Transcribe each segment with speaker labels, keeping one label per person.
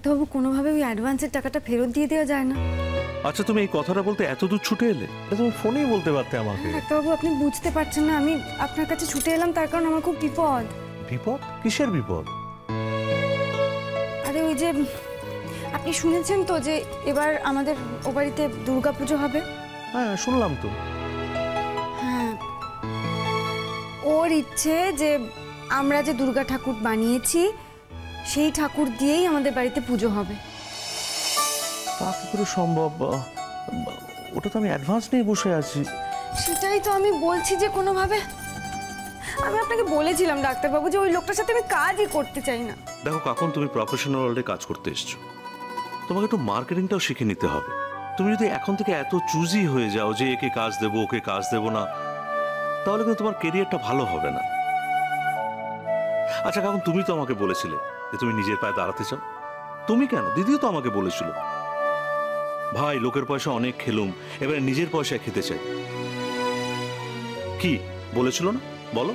Speaker 1: ডাক্তারবাবু কোনোভাবে ওই অ্যাডভান্সের টাকাটা ফেরত দিয়ে দেওয়া যায় না?
Speaker 2: আচ্ছা, তুমি এই কথাটা বলতে এত দূর ছুটে এলে? তুমি ফোনেই বলতে পারতে আমাকে।
Speaker 1: ডাক্তারবাবু আপনি বুঝতে পারছেন না, আমি আপনার কাছে ছুটে এলাম তার কারণ আমার খুব বিপদ।
Speaker 2: বিপদ? কিসের বিপদ?
Speaker 1: আরে ওই যে আপনি শুনেছেন তো যে এবার আমাদের ও বাড়িতে দুর্গাপুজো হবে?
Speaker 2: হ্যাঁ, শুনলাম তো।
Speaker 1: হ্যাঁ, ওর ইচ্ছে যে আমরা যে দুর্গা ঠাকুর বানিয়েছি সেই ঠাকুর দিয়েই আমাদের বাড়িতে পুজো হবে।
Speaker 2: তা কি করে সম্ভব? ওটা তো আমি অ্যাডভান্স নিয়ে বসে আছি।
Speaker 1: সেটাই তো আমি বলছি যে কোনোভাবে। আমি আপনাকে বলেছিলাম ডাক্তারবাবু যে ওই লোকটার সাথে আমি কাজই করতে চাই না।
Speaker 2: দেখো কাকুন, তুমি প্রফেশনাল ওয়ার্ল্ডে কাজ করতে এসছো, তোমাকে একটু মার্কেটিংটাও শিখে নিতে হবে। তুমি যদি এখন থেকে এত চুজি হয়ে যাও যে একে কাজ দেবো ওকে কাজ দেবো না, তাহলে কিন্তু তোমার কেরিয়ারটা ভালো হবে না। আচ্ছা কাকুন, তুমি তো আমাকে বলেছিলে যে তুমি নিজের পায়ে দাঁড়াতে চাও। তুমি কেন, দিদিও তো আমাকে বলেছিল ভাই লোকের পয়সা অনেক খেলুম, এবারে নিজের পয়সায় খেতে চাই। কি বলেছিল না বলো?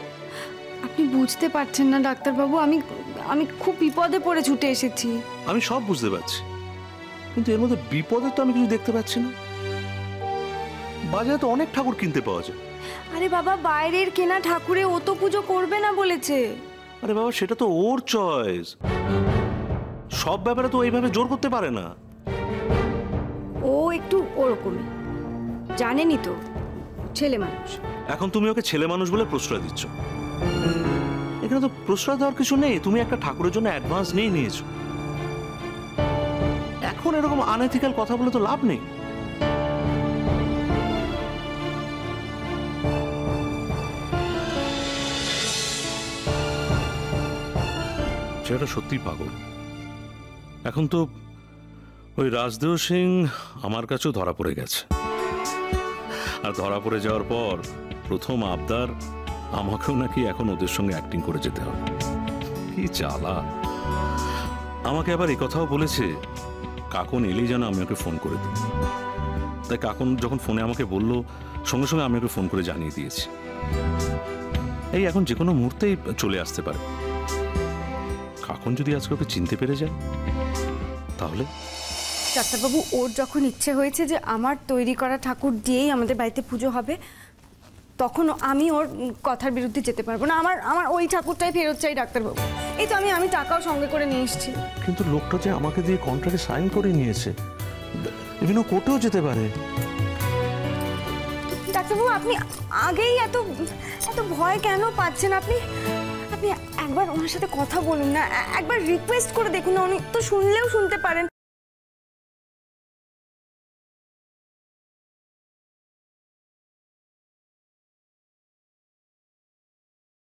Speaker 1: আপনি বুঝতে পারছেন না ডাক্তারবাবু, আমি আমি খুব বিপদে পড়ে ছুটে এসেছি।
Speaker 2: আমি সব বুঝতে পারছি, কিন্তু এর মধ্যে বিপদের তো আমি কিছু দেখতে পাচ্ছি না। বাজারে তো অনেক ঠাকুর কিনতে পাওয়া যায়।
Speaker 1: আরে বাবা, বাইরের কেনা ঠাকুরে ও তো পুজো করবে না বলেছে।
Speaker 2: আরে বাবা, সেটা তো ওর চয়েস, সব ব্যাপারে তো এইভাবে জোর করতে পারে না।
Speaker 1: ও একটু ওরকমই, জানেনই তো, ছেলে মানুষ।
Speaker 2: এখন তুমি ওকে ছেলে মানুষ বলে প্রশ্রয় দিচ্ছ। এখানে তো প্রশ্রয় দেওয়ার কিছু নেই, তুমি একটা ঠাকুরের জন্য অ্যাডভান্স নিয়ে নিয়েছো। এখন এরকম আনএথিক্যাল কথা বলে তো লাভ নেই। সেটা সত্যি পাগল। এখন তো ওই রাজদেও সিং আমার কাছেও ধরা পড়ে গেছে, আর ধরা পড়ে যাওয়ার পর প্রথম আবদার আমাকেও নাকি এখন ওদের সঙ্গে অ্যাক্টিং করে যেতে হবে। কি জ্বালা! আমাকে আবার এই কথাও বলেছে কাকুন এলেই যেন আমি ওকে ফোন করে দিই। তাই কাকুন যখন ফোনে আমাকে বললো, সঙ্গে সঙ্গে আমি ওকে ফোন করে জানিয়ে দিয়েছি। এই এখন যে কোনো মুহূর্তেই চলে আসতে পারে। কাকুন যদি আজকে ওকে চিনতে পেরে যায় তাহলে?
Speaker 1: ডাক্তারবাবু, ওর যখন ইচ্ছে হয়েছে যে আমার তৈরি করা ঠাকুর দিয়েই আমাদের বাড়িতে পুজো হবে, তখন আমি ওর কথার বিরুদ্ধে যেতে পারবো না। আমার ওই ঠাকুরটাই ফেরত চাই ডাক্তারবাবু। এই তো আমি টাকাও সঙ্গে করে নিয়ে এসেছি।
Speaker 2: কিন্তু লোকটা যে আমাকে দিয়ে কন্ট্রাক্টে সাইন করে নিয়েছে, বিভিন্ন কোর্টেও যেতে পারে।
Speaker 1: ডাক্তারবাবু, আপনি আগেই এত এত ভয় কেন পাচ্ছেন? আপনি একবার ওনার সাথে কথা বলুন না, একবার রিকোয়েস্ট করে দেখুন না, উনি তো শুনলেও শুনতে পারেন।